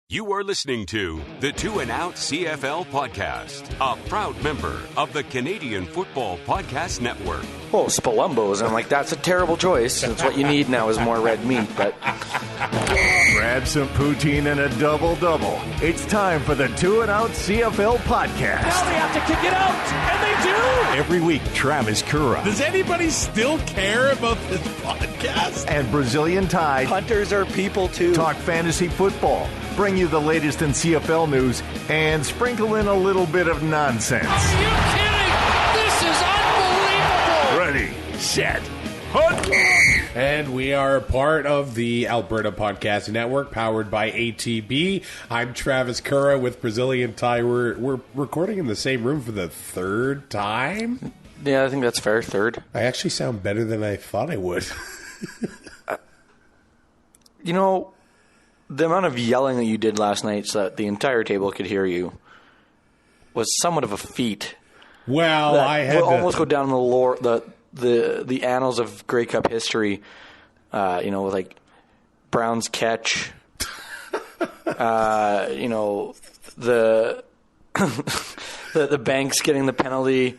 You are listening to the Two and Out CFL podcast, a proud member of the Canadian Football Podcast Network. Oh, Spalumbos. I'm like, that's a terrible choice. That's what you need now is more red meat, but... Grab some poutine and a double-double. It's time for the Two and Out CFL podcast. Now they have to kick it out, and they do! Every week, Travis Currah. Does anybody still care about this podcast? And Brazilian Ty. Hunters are people, too. Talk fantasy football, bring you the latest in CFL news, and sprinkle in a little bit of nonsense. Are you kidding? This is unbelievable! Ready, set, hunt! And we are a part of the Alberta Podcast Network, powered by ATB. I'm Travis Currah with Brazilian Ty. We're recording in the same room for the third time. Yeah, I think that's fair. Third. I actually sound better than I thought I would. You know, the amount of yelling that you did last night so that the entire table could hear you was somewhat of a feat. Well, I had will almost go down the lore, the annals of Grey Cup history. With like Brown's catch. The Banks getting the penalty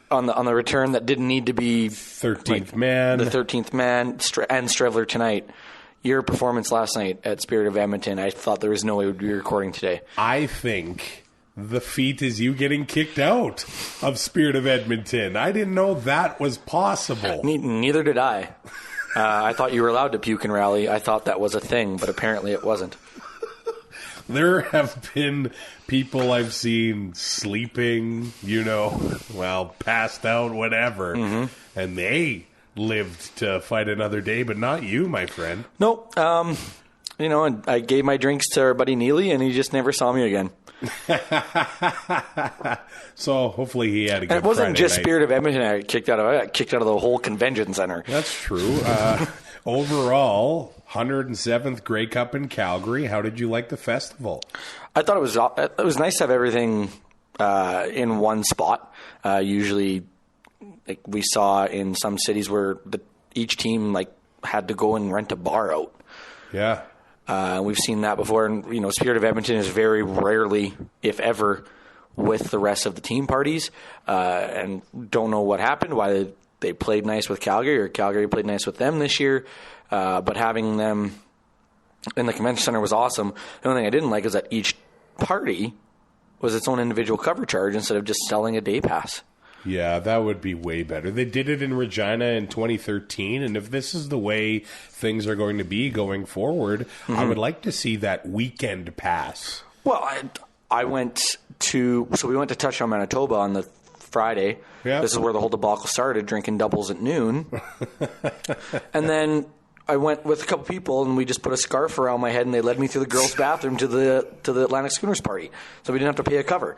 on the return that didn't need to be 13th man. The 13th man and Strevler tonight. Your performance last night at Spirit of Edmonton, I thought there was no way we'd be recording today. I think the feat is you getting kicked out of Spirit of Edmonton. I didn't know that was possible. Neither did I. I thought you were allowed to puke and rally. I thought that was a thing, but apparently it wasn't. There have been people I've seen sleeping, passed out, whatever, and they lived to fight another day, but not you, my friend. Nope. And I gave my drinks to our buddy Neely, and he just never saw me again. So hopefully he had a good And it wasn't Friday just night. Spirit of Edmonton I got kicked out of. I got kicked out of the whole convention center. That's true. Overall, 107th Grey Cup in Calgary. How did you like the festival? I thought it was nice to have everything in one spot. Usually, like we saw in some cities where each team had to go and rent a bar out. Yeah. We've seen that before, and Spirit of Edmonton is very rarely, if ever, with the rest of the team parties, and don't know what happened, why they played nice with Calgary, or Calgary played nice with them this year, but having them in the convention center was awesome. The only thing I didn't like is that each party was its own individual cover charge instead of just selling a day pass. Yeah, that would be way better. They did it in Regina in 2013, and if this is the way things are going to be going forward, I would like to see that weekend pass. Well, we went to Touchdown, Manitoba on the Friday. Yeah. This is where the whole debacle started, drinking doubles at noon. And then I went with a couple people, and we just put a scarf around my head, and they led me through the girls' bathroom to the Atlantic Schooners party, so we didn't have to pay a cover.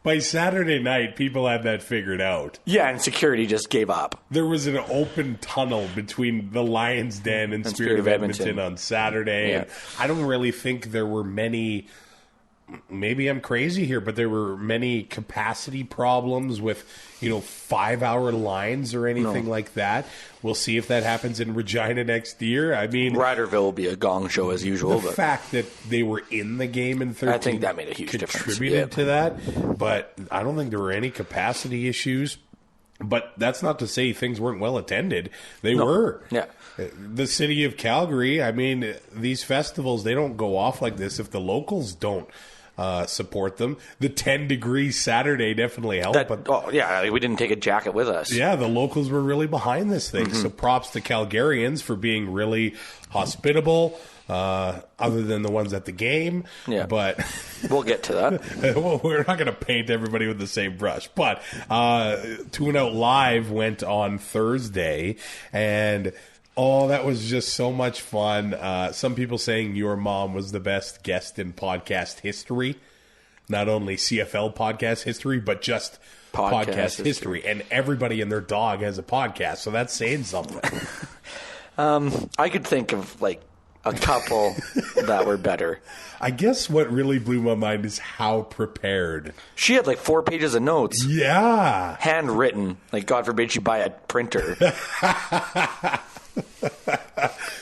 By Saturday night, people had that figured out. Yeah, and security just gave up. There was an open tunnel between the Lions Den and Spirit of Edmonton on Saturday. Yeah. And I don't really think there were many, maybe I'm crazy here, but there were many capacity problems with, 5-hour lines or anything like that. We'll see if that happens in Regina next year. I mean, Ryderville will be a gong show as usual. The fact that they were in the game in 13, I think that made a huge difference. Contributed to that, but I don't think there were any capacity issues. But that's not to say things weren't well attended. They were. Yeah. The city of Calgary, I mean, these festivals, they don't go off like this if the locals don't support them. The 10 degrees Saturday definitely helped. We didn't take a jacket with us. Yeah, the locals were really behind this thing. So props to Calgarians for being really hospitable, other than the ones at the game. Yeah. But we'll get to that. well, we're not going to paint everybody with the same brush. But Two and Out Live went on Thursday, and that was just so much fun. Some people saying your mom was the best guest in podcast history. Not only CFL podcast history, but just podcast history. And everybody and their dog has a podcast, so that's saying something. I could think of a couple that were better. I guess what really blew my mind is how prepared. She had 4 pages of notes. Yeah. Handwritten. God forbid she buy a printer.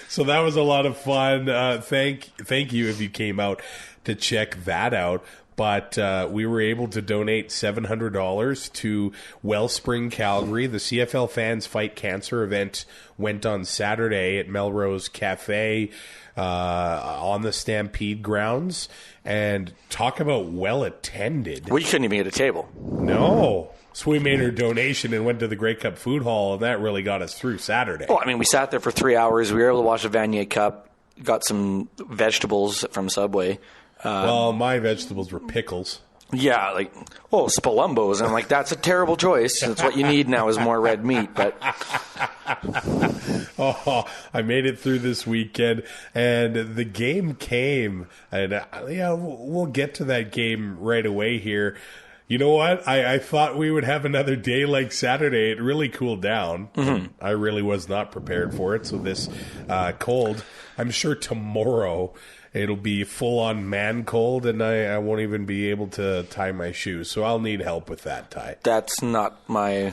So that was a lot of fun. Thank you if you came out to check that out. But we were able to donate $700 to Wellspring Calgary. The CFL Fans Fight Cancer event went on Saturday at Melrose Cafe on the Stampede grounds. And talk about well-attended. We couldn't even get a table. No. So we made our donation and went to the Grey Cup Food Hall, and that really got us through Saturday. Well, I mean, we sat there for 3 hours. We were able to watch the Vanier Cup, got some vegetables from Subway. Well, my vegetables were pickles. Yeah, like, Spalumbos. And I'm like, that's a terrible choice. That's what you need now is more red meat. But I made it through this weekend, and the game came. And we'll get to that game right away here. You know what? I thought we would have another day like Saturday. It really cooled down. Mm-hmm. I really was not prepared for it. So this cold, I'm sure tomorrow it'll be full-on man cold, and I won't even be able to tie my shoes. So I'll need help with that, Ty. That's not my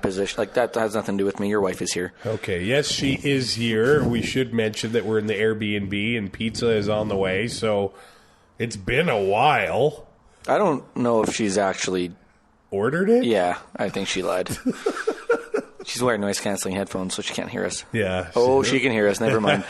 position. Like, that has nothing to do with me. Your wife is here. Okay, yes, she is here. We should mention that we're in the Airbnb, and pizza is on the way. So it's been a while. I don't know if she's actually ordered it. Yeah, I think she lied. She's wearing noise-canceling headphones, so she can't hear us. Yeah. Oh, she can hear us. Never mind.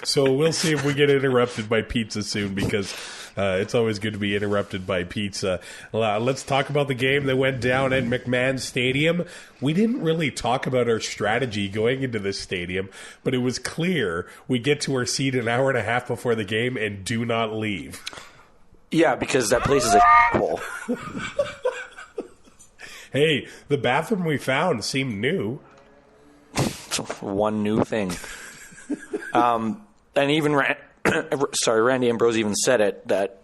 So we'll see if we get interrupted by pizza soon, because it's always good to be interrupted by pizza. Let's talk about the game that went down at McMahon Stadium. We didn't really talk about our strategy going into this stadium, but it was clear we get to our seat an hour and a half before the game and do not leave. Yeah, because that place is a hole. Hey, the bathroom we found seemed new. One new thing. And even Randy Ambrose even said it, that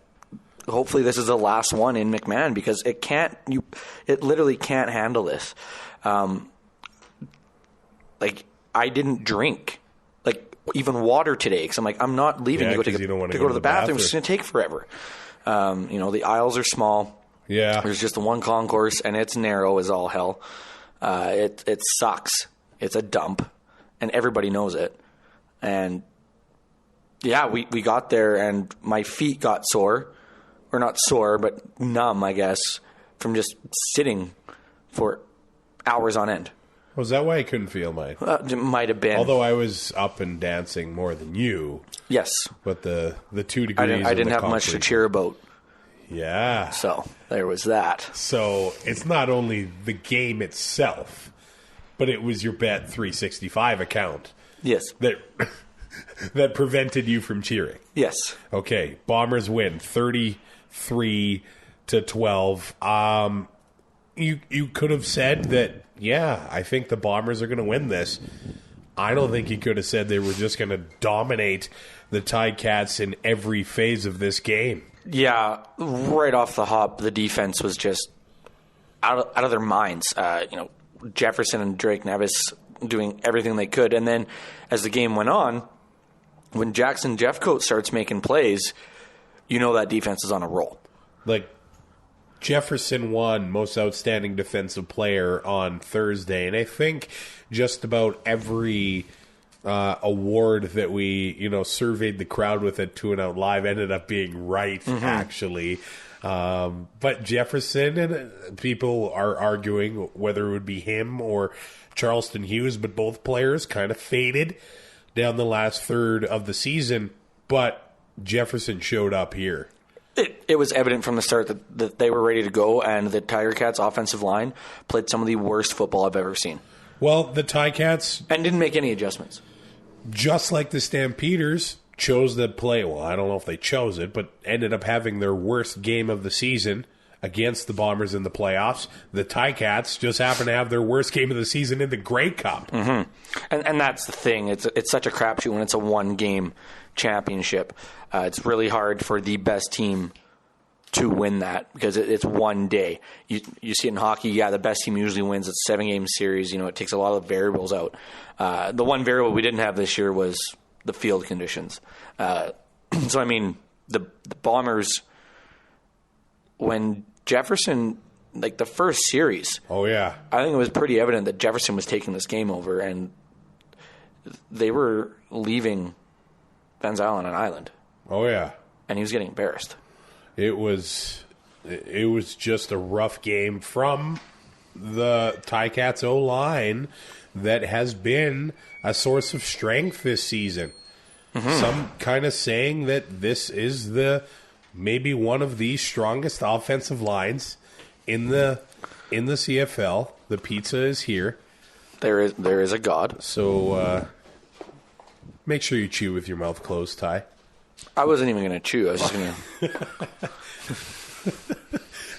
hopefully this is the last one in McMahon, because it literally can't handle this. Like, I didn't drink, like, even water today, because I'm like, I'm not leaving to go to the bathroom. It's just going to take forever. The aisles are small. Yeah. There's just the one concourse, and it's narrow as all hell. It sucks. It's a dump, and everybody knows it. And, yeah, we got there, and my feet got sore. Or not sore, but numb, I guess, from just sitting for hours on end. Was that why I couldn't feel mine? It might have been. Although I was up and dancing more than you. Yes. But the 2 degrees I didn't have much to cheer about. Yeah. So there was that. So it's not only the game itself, but it was your Bet 365 account. Yes. That prevented you from cheering. Yes. Okay. Bombers win 33-12. You could have said that, yeah, I think the Bombers are going to win this. I don't think you could have said they were just going to dominate the Ticats in every phase of this game. Yeah, right off the hop, the defense was just out of their minds. Jefferson and Drake Nevis doing everything they could. And then as the game went on, when Jackson Jeffcoat starts making plays, that defense is on a roll. Like, Jefferson won Most Outstanding Defensive Player on Thursday, and I think just about every award that we, surveyed the crowd with at 2 and Out Live ended up being right, actually. But Jefferson, and people are arguing whether it would be him or Charleston Hughes, but both players kind of faded down the last third of the season. But Jefferson showed up here. It was evident from the start that they were ready to go, and the Tiger Cats' offensive line played some of the worst football I've ever seen. Well, the Ticats... And didn't make any adjustments. Just like the Stampeders chose to play, well, I don't know if they chose it, but ended up having their worst game of the season against the Bombers in the playoffs. The Ticats just happen to have their worst game of the season in the Grey Cup. Mm-hmm. And that's the thing. It's such a crapshoot when it's a one-game championship. It's really hard for the best team to win that because it's one day. You see it in hockey, the best team usually wins. It's a 7-game series. It takes a lot of variables out. The one variable we didn't have this year was the field conditions. The Bombers, when Jefferson like the first series. Oh, yeah. I think it was pretty evident that Jefferson was taking this game over, and they were leaving Van Zyl on an island. Oh, yeah. And he was getting embarrassed. It was just a rough game from the Ticats O-line that has been a source of strength this season. Some kind of saying that this is maybe one of the strongest offensive lines in the CFL. The pizza is here. There is a God. So make sure you chew with your mouth closed, Ty. I wasn't even going to chew. I was just going to...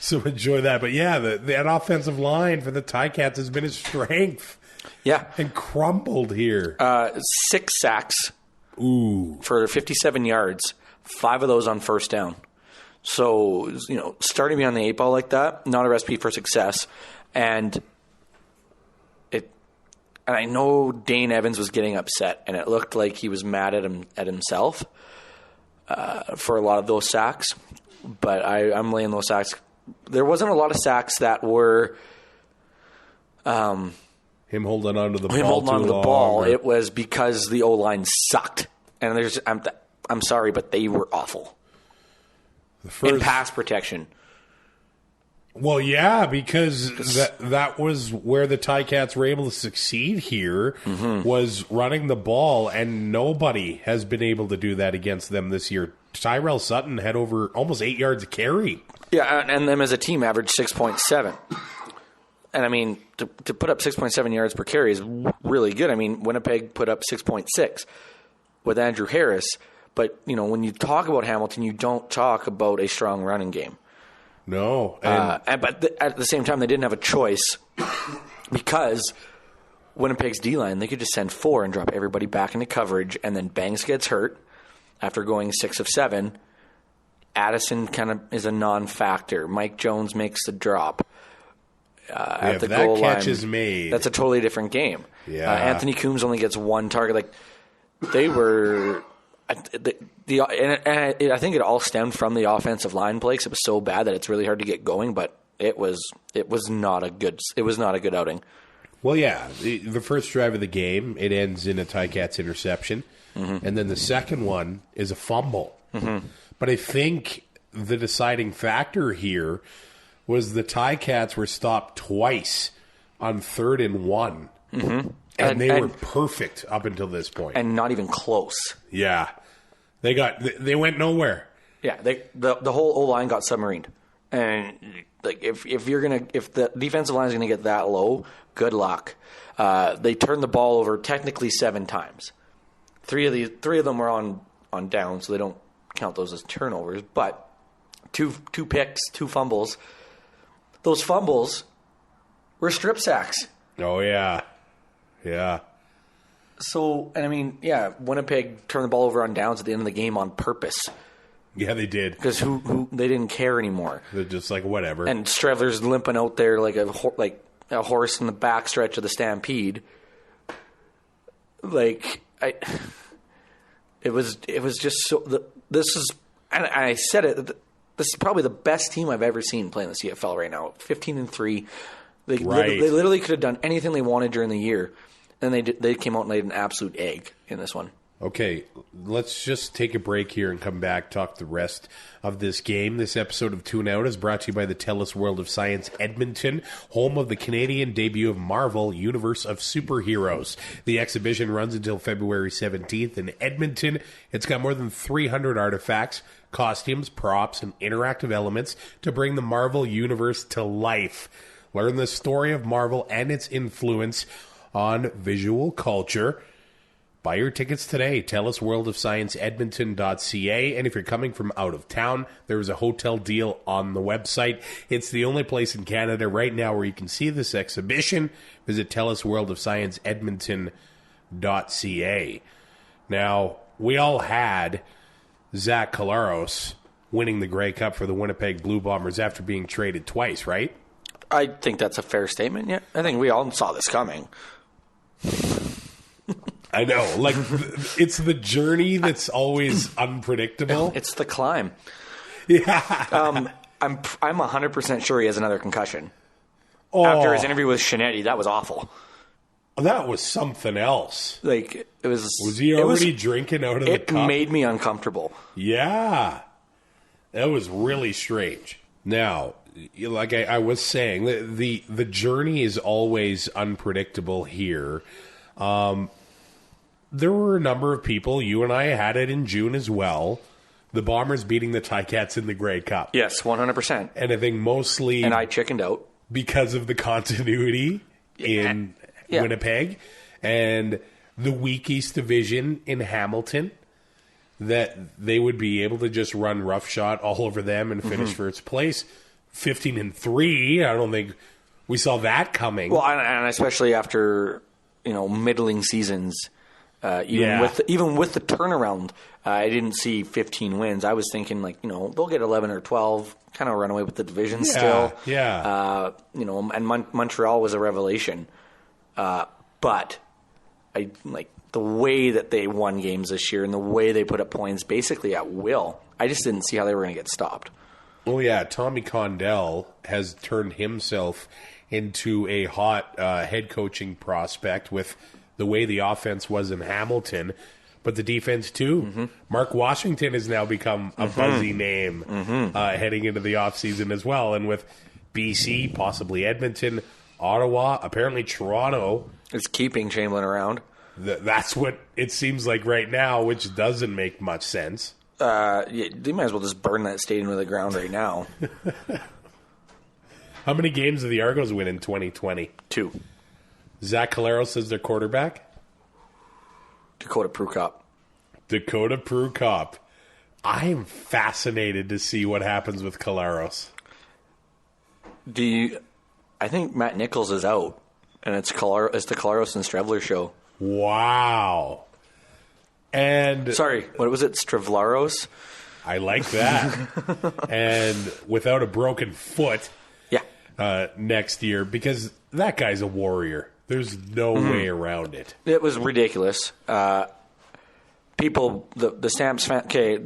So enjoy that. But yeah, that offensive line for the Ticats has been a strength. Yeah. And crumbled here. 6 sacks. Ooh. For 57 yards, 5 of those on first down. So, starting me on the 8 ball like that, not a recipe for success. And I know Dane Evans was getting upset, and it looked like he was mad at himself for a lot of those sacks. But I'm laying those sacks. There wasn't a lot of sacks that were him holding onto the ball. It was because the O-line sucked. And I'm sorry, but they were awful. In pass protection. Well, yeah, because that was where the Ticats were able to succeed here, was running the ball, and nobody has been able to do that against them this year. Tyrell Sutton had over almost 8 yards a carry. Yeah, and them as a team averaged 6.7. And, I mean, to put up 6.7 yards per carry is really good. I mean, Winnipeg put up 6.6 with Andrew Harris. But, when you talk about Hamilton, you don't talk about a strong running game. No. But at the same time, they didn't have a choice because Winnipeg's D-line, they could just send 4 and drop everybody back into coverage, and then Banks gets hurt after going 6 of 7. Addison kind of is a non-factor. Mike Jones makes the drop. At the goal line, catch is made, that's a totally different game. Yeah. Anthony Coombs only gets 1 target. Like, they were... I think it all stemmed from the offensive line play because it was so bad that it's really hard to get going. But it was not a good outing. Well, yeah, the first drive of the game, it ends in a Ticats interception, and then the second one is a fumble. But I think the deciding factor here was the Ticats were stopped twice on 3rd and 1. And they were perfect up until this point. And not even close. Yeah. They went nowhere. Yeah, the whole O-line got submarined. And like if the defensive line is going to get that low, good luck. They turned the ball over technically 7 times. 3 of them were on down, so they don't count those as turnovers, but two picks, 2 fumbles. Those fumbles were strip sacks. Oh yeah. Yeah. So, and I mean, yeah, Winnipeg turned the ball over on downs at the end of the game on purpose. Yeah, they did. Because they didn't care anymore. They're just like, whatever. And Strevler's limping out there like a horse in the backstretch of the Stampede. Like, it was just so. This is, and I said it. This is probably the best team I've ever seen playing the CFL right now. 15-3. They literally could have done anything they wanted during the year, and they came out and laid an absolute egg in this one. Okay, let's just take a break here and come back, talk the rest of this game. This episode of Tune Out is brought to you by the TELUS World of Science Edmonton, home of the Canadian debut of Marvel Universe of Superheroes. The exhibition runs until February 17th in Edmonton. It's got more than 300 artifacts, costumes, props, and interactive elements to bring the Marvel Universe to life. Learn the story of Marvel and its influence on visual culture. Buy your tickets today. TELUS World of Science Edmonton.ca. And if you're coming from out of town, there is a hotel deal on the website. It's the only place in Canada right now where you can see this exhibition. Visit TELUS World of Science Edmonton.ca. Now, we all had Zach Collaros winning the Grey Cup for the Winnipeg Blue Bombers after being traded twice, right? I think that's a fair statement, yeah. I think we all saw this coming. I know. Like, it's the journey that's always unpredictable. It's the climb. Yeah. I'm 100% sure he has another concussion. Oh, After his interview with Shinetti, that was awful. that was something else. Like, it was... Was he already drinking out of the cup? It made me uncomfortable. Yeah. That was really strange. Now, like I was saying, the journey is always unpredictable here. There were a number of people, you and I had it in June as well, the Bombers beating the Ticats in the Grey Cup. Yes, 100%. And I think mostly... And I chickened out. Because of the continuity in Winnipeg and the weak East Division in Hamilton, that they would be able to just run roughshod all over them and finish first place. 15-3, I don't think we saw that coming. Well, and especially after, middling seasons, even with the turnaround, I didn't see 15 wins. I was thinking they'll get 11 or 12, kind of run away with the division still. Yeah. And Montreal was a revelation. But I like the way that they won games this year and the way they put up points basically at will. I just didn't see how they were going to get stopped. Oh, yeah. Tommy Condell has turned himself into a hot head coaching prospect with the way the offense was in Hamilton, but the defense too. Mark Washington has now become a buzzy name heading into the offseason as well. And with BC, possibly Edmonton, Ottawa, apparently Toronto. It's keeping Chamberlain around. That's what it seems like right now, which doesn't make much sense. They might as well just burn that stadium to the ground right now. How many games did the Argos win in 2020? 2. Zach Collaros is their quarterback? Dakota Prukop. Dakota Prukop. I am fascinated to see what happens with Collaros. I think Matt Nichols is out, and it's the Collaros and Strevler show. Wow. And sorry, what was it? Strevlaros? I like that. And without a broken foot next year, because that guy's a warrior. There's no way around it. It was ridiculous. People, the Stamps fan... Okay,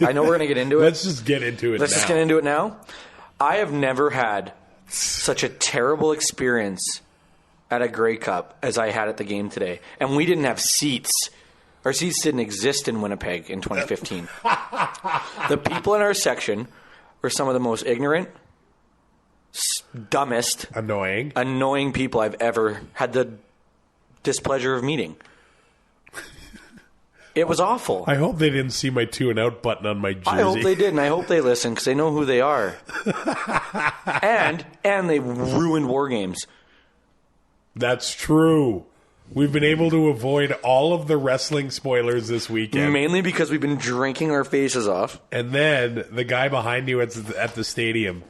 I know we're going to get into it. Let's just get into it Let's just get into it now. I have never had such a terrible experience at a Grey Cup as I had at the game today. And we didn't have seats. Our seats didn't exist in Winnipeg in 2015. The people in our section were some of the most ignorant, dumbest, annoying people I've ever had the displeasure of meeting. It was awful. I hope they didn't see my 2 and out button on my jersey. I hope they did, and I hope they listen because they know who they are. and they ruined War Games. That's true. We've been able to avoid all of the wrestling spoilers this weekend. Mainly because we've been drinking our faces off. And then the guy behind you at the stadium.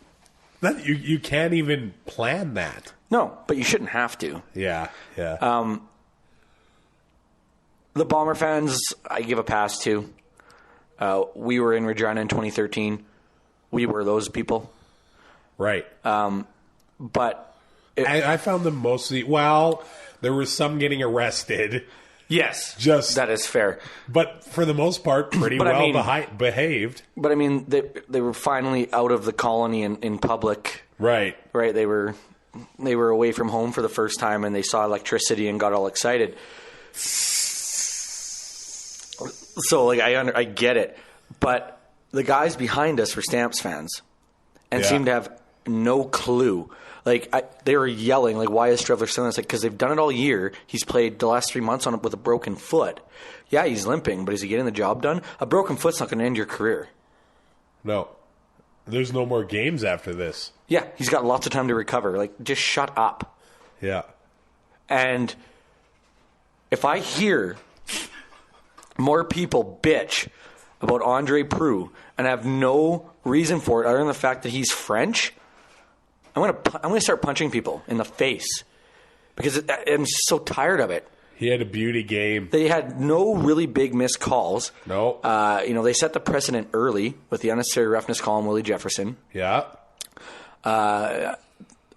You can't even plan that. No, but you shouldn't have to. Yeah. The Bomber fans, I give a pass to. We were in Regina in 2013. We were those people. Right. But... I found them mostly... Well, there was some getting arrested. Yes. That is fair. But for the most part, pretty behaved. But, I mean, they were finally out of the colony in public. Right. Right. They were away from home for the first time, and they saw electricity and got all excited. So, I get it. But the guys behind us were Stamps fans and seemed to have no clue. They were yelling, why is Strevler still in this? Because they've done it all year. He's played the last 3 months on it with a broken foot. Yeah, he's limping, but is he getting the job done? A broken foot's not going to end your career. No. There's no more games after this. Yeah, he's got lots of time to recover. Just shut up. Yeah. And if I hear more people bitch about Andre Proulx and have no reason for it other than the fact that he's French... I'm going to start punching people in the face because I'm so tired of it. He had a beauty game. They had no really big missed calls. No. They set the precedent early with the unnecessary roughness call on Willie Jefferson. Yeah. I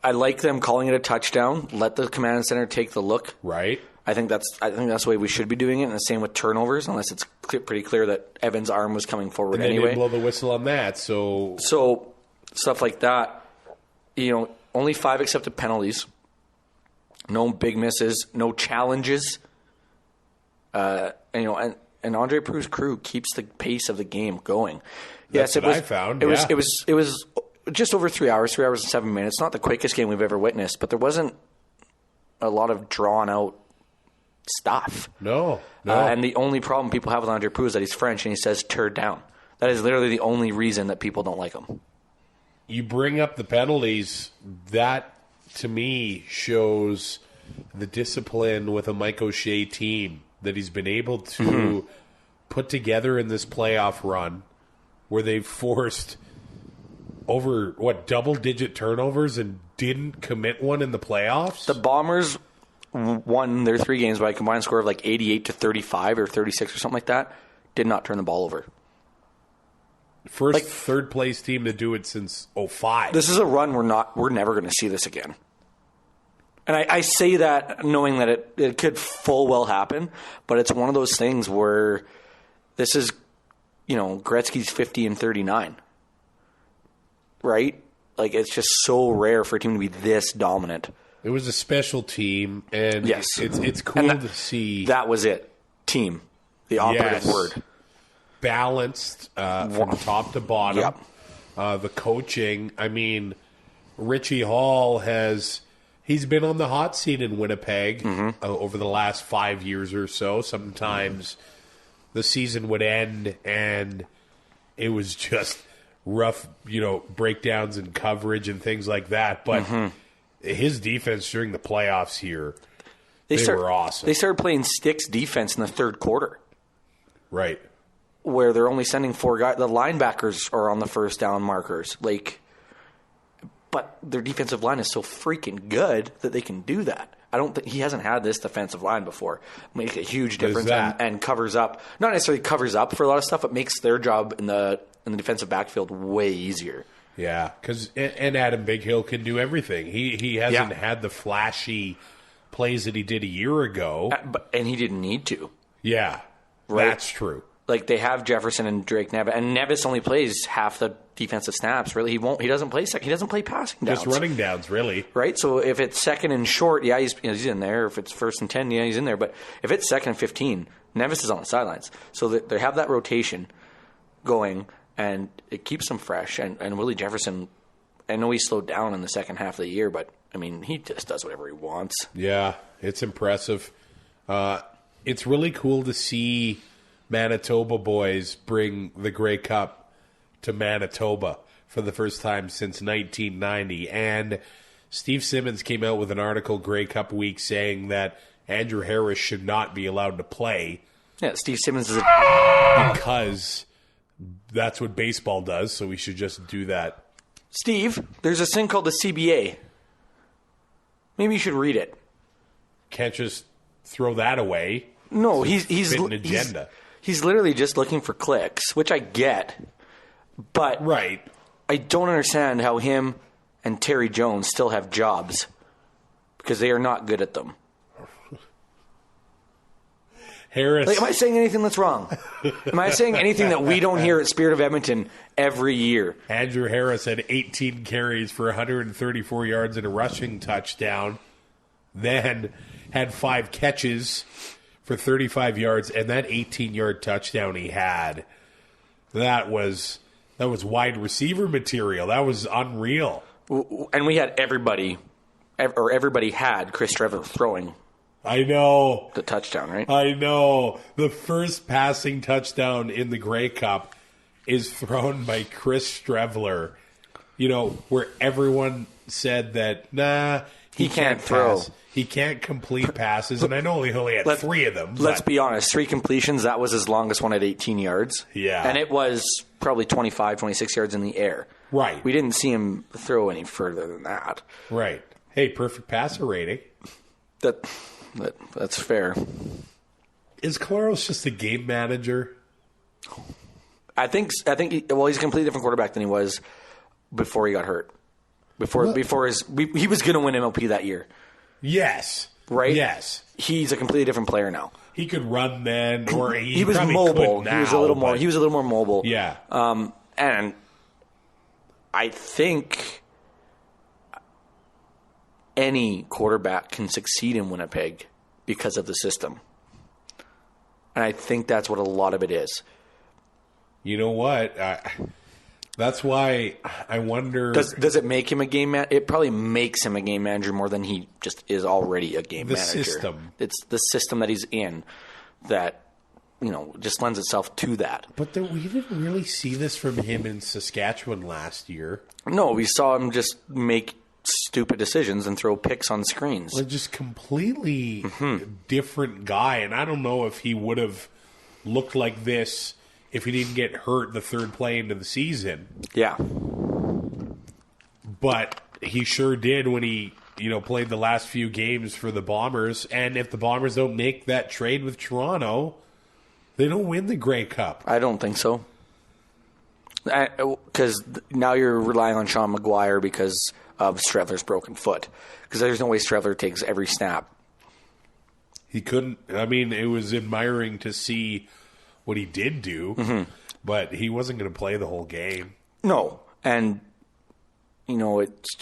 like them calling it a touchdown. Let the command center take the look. Right. I think that's the way we should be doing it, and the same with turnovers, unless it's pretty clear that Evans' arm was coming forward and anyway. They didn't blow the whistle on that, so stuff like that. Only 5 accepted penalties. No big misses. No challenges. And Andre Prue's crew keeps the pace of the game going. That's yes, what I found. It was just over 3 hours, 3 hours and 7 minutes. Not the quickest game we've ever witnessed, but there wasn't a lot of drawn out stuff. No. And the only problem people have with Andre Prue is that he's French and he says "turd down." That is literally the only reason that people don't like him. You bring up the penalties. That, to me, shows the discipline with a Mike O'Shea team that he's been able to put together in this playoff run, where they've forced over, double-digit turnovers and didn't commit one in the playoffs? The Bombers won their 3 games by a combined score of 88-35 or 36 or something like that. Did not turn the ball over. First third-place team to do it since 2005. This is a run we're never going to see this again. And I say that knowing that it could full well happen, but it's one of those things where this is, Gretzky's 50 and 39. Right? It's just so rare for a team to be this dominant. It was a special team, and yes. it's cool to see. That was it. Team. The operative word. Balanced from top to bottom. Yep. The coaching. I mean, Richie Hall he's been on the hot seat in Winnipeg over the last 5 years or so. Sometimes the season would end and it was just rough, breakdowns and coverage and things like that. But his defense during the playoffs here, they were awesome. They started playing sticks defense in the third quarter. Right. Where they're only sending 4 guys. The linebackers are on the first down markers. But their defensive line is so freaking good that they can do that. I don't think he hasn't had this defensive line before. Make a huge difference and covers up. Not necessarily covers up for a lot of stuff, but makes their job in the defensive backfield way easier. Yeah, and Adam Bighill can do everything. He hasn't had the flashy plays that he did a year ago, and he didn't need to. Yeah, right? That's true. They have Jefferson and Drake Nevis, and Nevis only plays half the defensive snaps. Really, he doesn't play second. He doesn't play passing downs. Just running downs, really. Right. So if it's second and short, he's in there. If it's first and 10, he's in there. But if it's second and 15, Nevis is on the sidelines. So they have that rotation going, and it keeps them fresh. And Willie Jefferson, I know he slowed down in the second half of the year, but he just does whatever he wants. Yeah, it's impressive. It's really cool to see Manitoba boys bring the Grey Cup to Manitoba for the first time since 1990. And Steve Simmons came out with an article Grey Cup week saying that Andrew Harris should not be allowed to play. Yeah, Steve Simmons is because that's what baseball does, so we should just do that. Steve, there's this thing called the CBA. Maybe you should read it. Can't just throw that away. No, he's an agenda. He's literally just looking for clicks, which I get. But right. I don't understand how him and Terry Jones still have jobs because they are not good at them. Harris. Am I saying anything that's wrong? Am I saying anything that we don't hear at Spirit of Edmonton every year? Andrew Harris had 18 carries for 134 yards and a rushing touchdown. Then had 5 catches for 35 yards, and that 18-yard touchdown he had, that was wide receiver material. That was unreal. And we had everybody had Chris Trevor throwing. I know. The touchdown, right? I know. The first passing touchdown in the Grey Cup is thrown by Chris Streveler, where everyone said that, nah, he can't throw. He can't complete passes, and I know he only had 3 of them. Let's be honest. 3 completions, that was his longest one at 18 yards. Yeah. And it was probably 25, 26 yards in the air. Right. We didn't see him throw any further than that. Right. Hey, perfect passer rating. That's fair. Is Claros just a game manager? I think he's a completely different quarterback than he was before he got hurt. He was going to win MLP that year. Yes. Right? Yes. He's a completely different player now. He could run then, or he was mobile. Now, he was a little more mobile. Yeah. And I think any quarterback can succeed in Winnipeg because of the system. And I think that's what a lot of it is. You know what? That's why I wonder... Does it make him a game manager? It probably makes him a game manager more than he just is already a game manager. The system. It's the system that he's in that, just lends itself to that. But we didn't really see this from him in Saskatchewan last year. No, we saw him just make stupid decisions and throw picks on screens. Like just completely different guy. And I don't know if he would have looked like this if he didn't get hurt the third play into the season. Yeah. But he sure did when he, played the last few games for the Bombers. And if the Bombers don't make that trade with Toronto, they don't win the Grey Cup. I don't think so. Because now you're relying on Sean McGuire because of Streveler's broken foot. Because there's no way Streveler takes every snap. He couldn't. I mean, it was admiring to see what he did do, but he wasn't going to play the whole game. No, and it's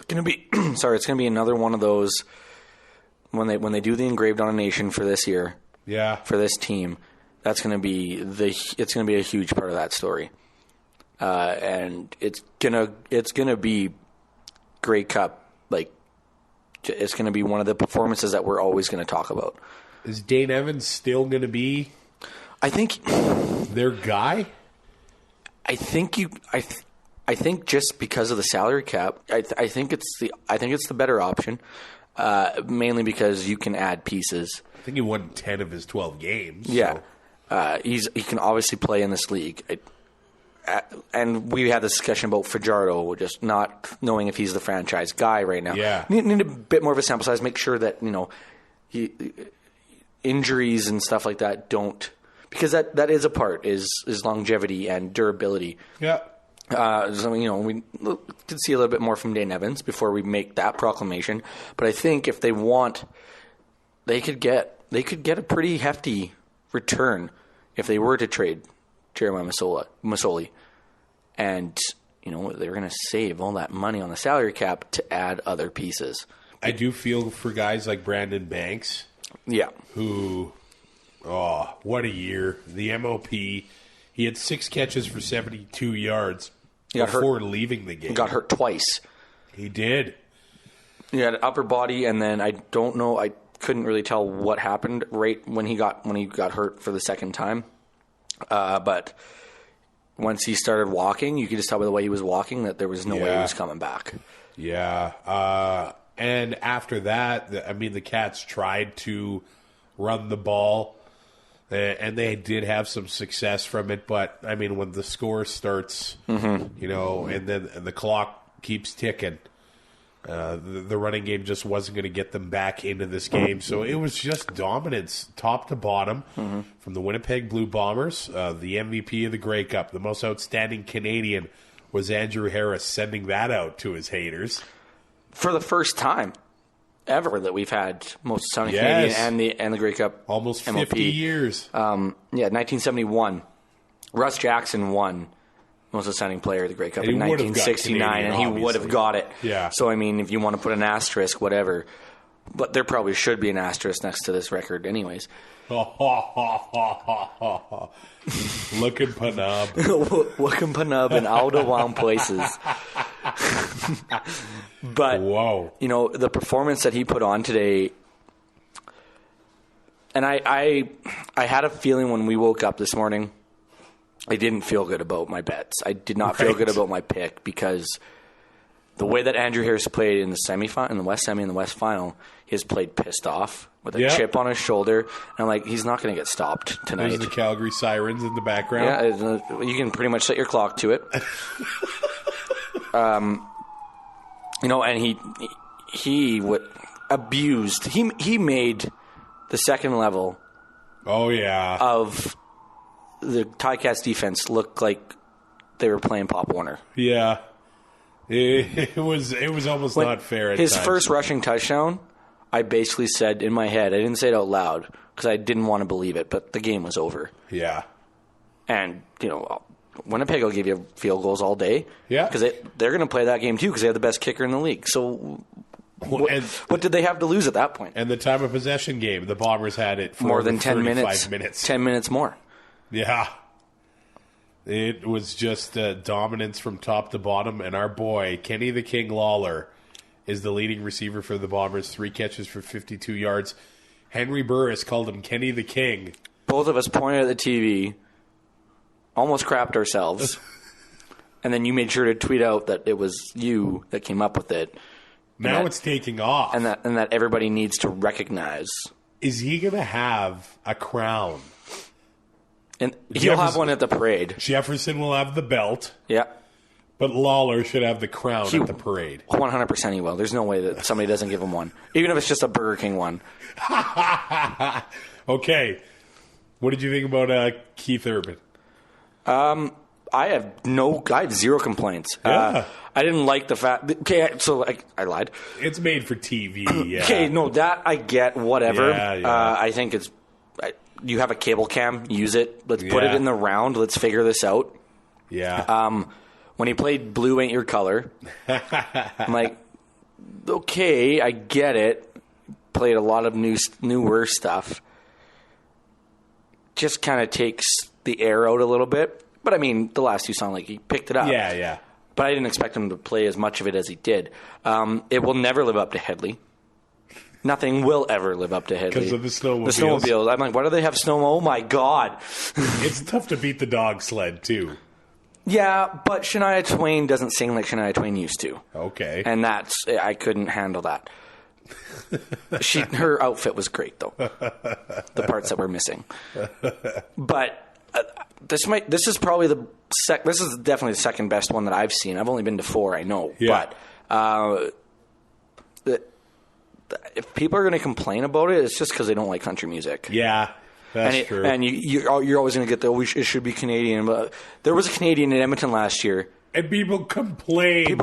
going to be it's going to be another one of those when they do the engraved on a nation for this year. Yeah, for this team, that's going to be it's going to be a huge part of that story, and it's gonna be Grey Cup. Like it's going to be one of the performances that we're always going to talk about. Is Dane Evans still going to be? I think their guy. I think just because of the salary cap, I think it's the better option, mainly because you can add pieces. I think he won 10 of his 12 games. Yeah, so. He can obviously play in this league, and we had this discussion about Fajardo, just not knowing if he's the franchise guy right now. Yeah, need a bit more of a sample size. Make sure that injuries and stuff like that don't. Because that is a part, is longevity and durability. Yeah. So, we could see a little bit more from Dane Evans before we make that proclamation. But I think if they want, they could get a pretty hefty return if they were to trade Jeremiah Masoli. And, they were going to save all that money on the salary cap to add other pieces. I do feel for guys like Brandon Banks. Yeah. Who... Oh, what a year. The MOP. He had 6 catches for 72 yards before leaving the game. He got hurt twice. He did. He had an upper body, and then I don't know. I couldn't really tell what happened right when he got hurt for the second time. But once he started walking, you could just tell by the way he was walking that there was no way he was coming back. Yeah. And after that, the Cats tried to run the ball. And they did have some success from it, but when the score starts, and then the clock keeps ticking, the running game just wasn't going to get them back into this game. So it was just dominance, top to bottom, from the Winnipeg Blue Bombers. The MVP of the Grey Cup, the most outstanding Canadian, was Andrew Harris, sending that out to his haters for the first time ever that we've had most outstanding Canadian and the Grey Cup. Almost 50 MOP. years. 1971. Russ Jackson won most outstanding player of the Grey Cup in 1969, and he would have got it. Yeah. So, if you want to put an asterisk, whatever. But there probably should be an asterisk next to this record anyways. Wookin Pa Nub. Wookin Pa Nub in all the wrong places. But, whoa. The performance that he put on today, and I had a feeling when we woke up this morning, I didn't feel good about my bets. I did not feel good about my pick because the way that Andrew Harris played in the semifinal, in the West Semi and the West Final, he has played pissed off with a chip on his shoulder. And I'm like, he's not going to get stopped tonight. There's the Calgary Sirens in the background. Yeah, you can pretty much set your clock to it. And he abused. He made the second level. Oh yeah. Of the Ticats defense look like they were playing Pop Warner. Yeah. It was almost not fair at his times. First rushing touchdown, I basically said in my head, I didn't say it out loud because I didn't want to believe it, but the game was over. Yeah. And, Winnipeg will give you field goals all day. Yeah. Because they're going to play that game, too, because they have the best kicker in the league. So what did they have to lose at that point? And the time of possession game, the Bombers had it for more than 10 minutes. 10 minutes more. Yeah. It was just dominance from top to bottom, and our boy, Kenny the King Lawler, is the leading receiver for the Bombers, 3 catches for 52 yards. Henry Burris called him Kenny the King. Both of us pointed at the TV, almost crapped ourselves, and then you made sure to tweet out that it was you that came up with it. Now it's taking off. And that everybody needs to recognize. Is he going to have a crown? And he'll have one at the parade. Jefferson will have the belt. Yeah. But Lawler should have the crown at the parade. 100% he will. There's no way that somebody doesn't give him one. Even if it's just a Burger King one. Okay. What did you think about Keith Urban? I had 0 complaints. Yeah. I didn't like the fact... Okay, so I lied. It's made for TV, yeah. Okay, no, that I get, whatever. Yeah. I think it's... you have a cable cam, use it. Let's put it in the round. Let's figure this out. Yeah. When he played Blue Ain't Your Color, I'm like, okay, I get it. Played a lot of newer stuff. Just kind of takes the air out a little bit. But, I mean, the last 2 sound like he picked it up. Yeah. But I didn't expect him to play as much of it as he did. It will never live up to Headley. Nothing will ever live up to Headley. Because of the snowmobiles. The snowmobiles. I'm like, why do they have snow? Oh, my God. It's tough to beat the dog sled, too. Yeah, but Shania Twain doesn't sing like Shania Twain used to. Okay. And I couldn't handle that. Her outfit was great, though. The parts that were missing. But this is probably this is definitely the second best one that I've seen. I've only been to 4, I know. Yeah. But if people are going to complain about it, it's just because they don't like country music. Yeah. That's true. And you're always going to get it should be Canadian. But there was a Canadian in Edmonton last year. And people complain.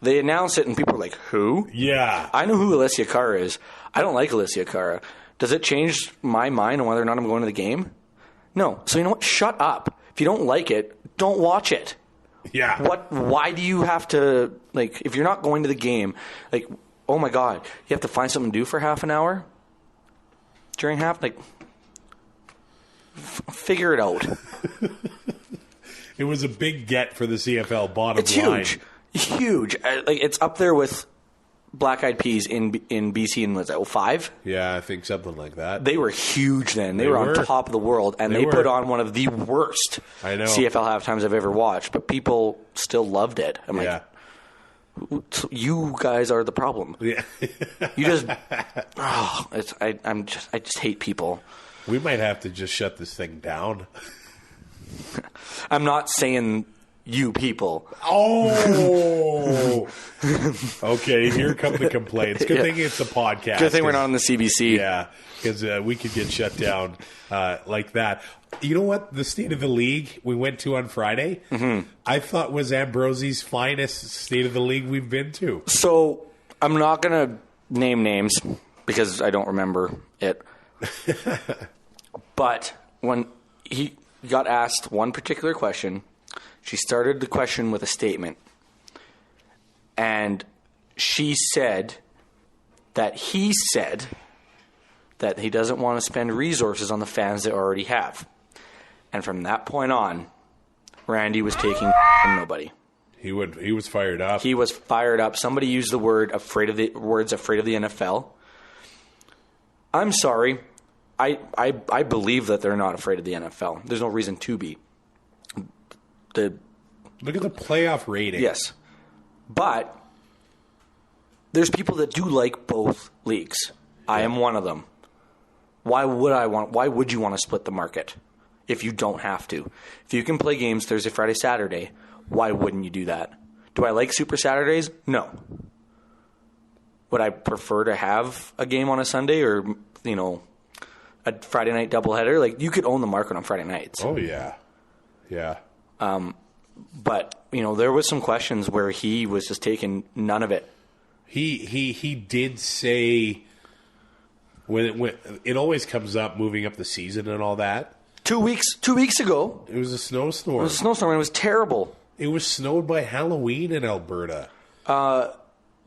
They announced it, and people were like, who? Yeah. I know who Alessia Cara is. I don't like Alessia Cara. Does it change my mind on whether or not I'm going to the game? No. So you know what? Shut up. If you don't like it, don't watch it. Yeah. Why do you have to, like, if you're not going to the game, like, oh my God, you have to find something to do for half an hour? During half? Like, figure it out. It was a big get for the CFL bottom it's line. It's huge. Like, it's up there with Black Eyed Peas in BC in, was that 05? Yeah, I think something like that. They were huge then. They were on top of the world, and they put on one of the worst CFL halftimes I've ever watched, but people still loved it. I'm like, you guys are the problem. Yeah. You just, I just hate people. We might have to just shut this thing down. I'm not saying you people. Oh! Okay, here come the complaints. Good thing it's a podcast. Good thing we're not on the CBC. Yeah, because we could get shut down like that. You know what? The State of the League we went to on Friday, I thought was Ambrosie's finest State of the League we've been to. So I'm not going to name names because I don't remember it. But when he got asked one particular question, she started the question with a statement. And she said that he said that he doesn't want to spend resources on the fans they already have. And from that point on, Randy was taking from nobody. He was fired up. He was fired up. Somebody used the word afraid of the NFL. I'm sorry. I believe that they're not afraid of the NFL. There's no reason to be. Look at the playoff rating. Yes. But there's people that do like both leagues. I am one of them. Why would you want to split the market if you don't have to? If you can play games Thursday, Friday, Saturday, why wouldn't you do that? Do I like Super Saturdays? No. Would I prefer to have a game on a Sunday or, a Friday night doubleheader? Like, you could own the market on Friday nights. Oh, yeah. Yeah. But, there was some questions where he was just taking none of it. He did say when it always comes up moving up the season and all that. 2 weeks ago, It was a snowstorm. it was a snowstorm and it was terrible. It was snowed by Halloween in Alberta.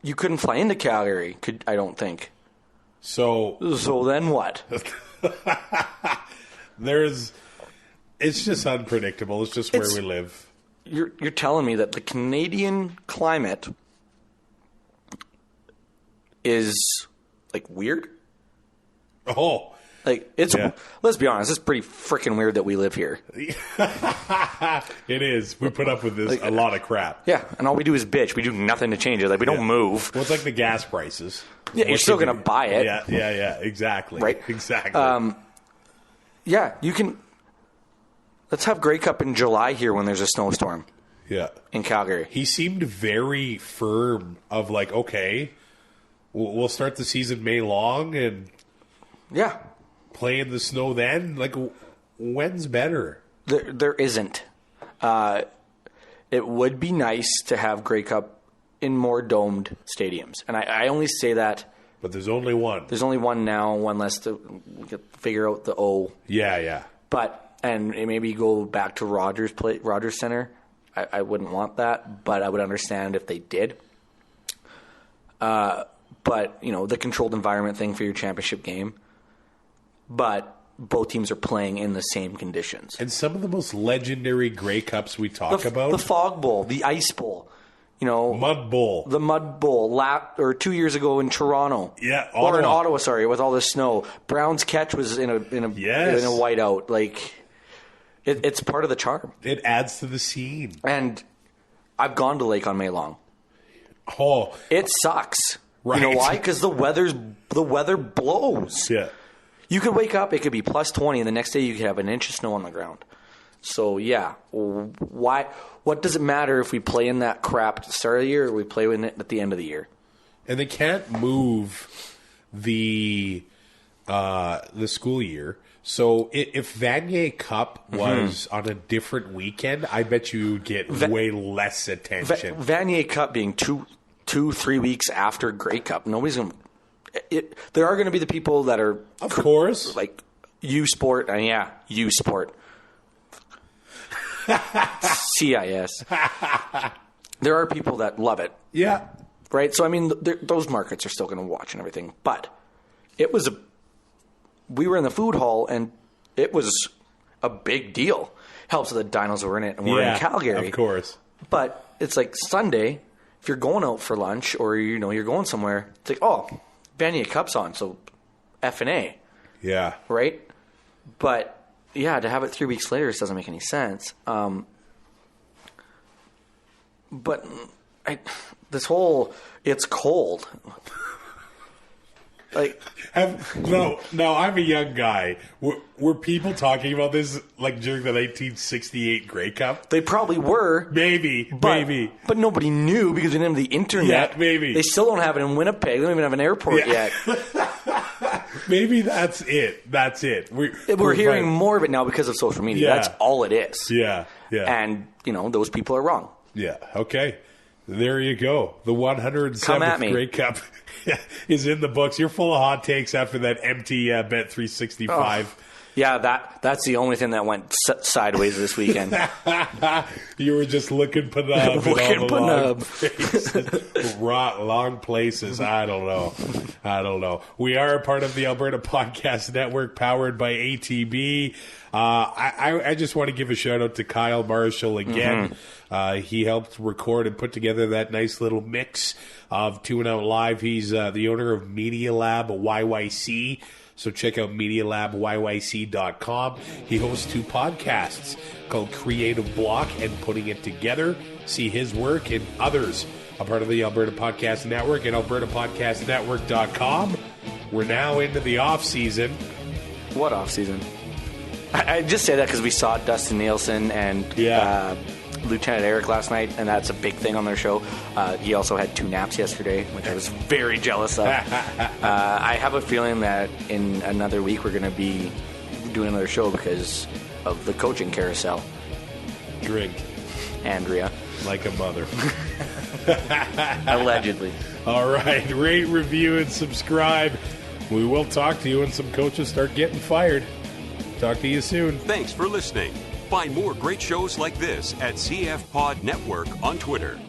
You couldn't fly into Calgary, I don't think. So then what? it's just unpredictable. It's just where we live. You're telling me that the Canadian climate is like weird? Oh. Like let's be honest, it's pretty freaking weird that we live here. It is. We put up with this a lot of crap. Yeah, and all we do is bitch. We do nothing to change it. Like we don't move. Well, it's like the gas prices. Yeah, you're still going to buy it. Yeah, exactly. Right? Exactly. Yeah, you can. Let's have Grey Cup in July here when there's a snowstorm. Yeah. In Calgary. He seemed very firm of like, okay, we'll start the season May long and play in the snow then. Like, when's better? There isn't. It would be nice to have Grey Cup in more domed stadiums. And I only say that. But there's only one. There's only one now, one less to figure out the O. Yeah. But, and maybe go back to Rogers Center. I wouldn't want that, but I would understand if they did. But, the controlled environment thing for your championship game. But both teams are playing in the same conditions. And some of the most legendary Grey Cups we talk about. The Fog Bowl, the Ice Bowl. Mud Bowl. The Mud Bowl, 2 years ago in Toronto. Yeah, Or in Ottawa, sorry, with all the snow. Brown's catch was in a whiteout. Like, it's part of the charm. It adds to the scene. And I've gone to Lake on May Long. Oh. It sucks. Right. You know why? Because the weather blows. Yeah. You could wake up, it could be plus 20, and the next day you could have an inch of snow on the ground. So, yeah. Why? What does it matter if we play in that crap at the start of the year or we play in it at the end of the year? And they can't move the school year. So if Vanier Cup was on a different weekend, I bet you would get way less attention. Vanier Cup being 3 weeks after Grey Cup, nobody's going to... There are going to be the people that are... Of course. Like, U-Sport, and U-Sport. CIS. There are people that love it. Yeah. Right? So, I mean, those markets are still going to watch and everything. But we were in the food hall, and it was a big deal. Helps that the Dinos were in it, and we're in Calgary. Of course. But it's like Sunday, if you're going out for lunch or, you're going somewhere, it's like, oh, Vanier Cup's on, so F&A. Yeah. Right? But... yeah, to have it 3 weeks later just doesn't make any sense. But this whole it's cold. Like no, I'm a young guy. Were people talking about this like during the 1968 Grey Cup? They probably were. Maybe. But nobody knew because they didn't have the internet. Yeah, maybe. They still don't have it in Winnipeg. They don't even have an airport yet. Maybe that's it. We're hearing more of it now because of social media. Yeah. That's all it is. Yeah. And, those people are wrong. Yeah. Okay. There you go. The 107th Grey Cup is in the books. You're full of hot takes after that empty Bet 365. Oh. Yeah, that's the only thing that went sideways this weekend. You were just looking Pa Nub in all the long places. I don't know. We are a part of the Alberta Podcast Network, powered by ATB. I just want to give a shout out to Kyle Marshall again. He helped record and put together that nice little mix of 2 and Out Live. He's the owner of Media Lab YYC. So check out MediaLabYYC.com. He hosts 2 podcasts called Creative Block and Putting It Together. See his work and others. A part of the Alberta Podcast Network at AlbertaPodcastNetwork.com. We're now into the off season. What off season? I just say that because we saw Dustin Nielsen and Lieutenant Eric last night, and that's a big thing on their show. He also had 2 naps yesterday, which I was very jealous of. I have a feeling that in another week we're going to be doing another show because of the coaching carousel. Drink. Andrea. Like a mother. Allegedly. All right. Rate, review, and subscribe. We will talk to you when some coaches start getting fired. Talk to you soon. Thanks for listening. Find more great shows like this at CF Pod Network on Twitter.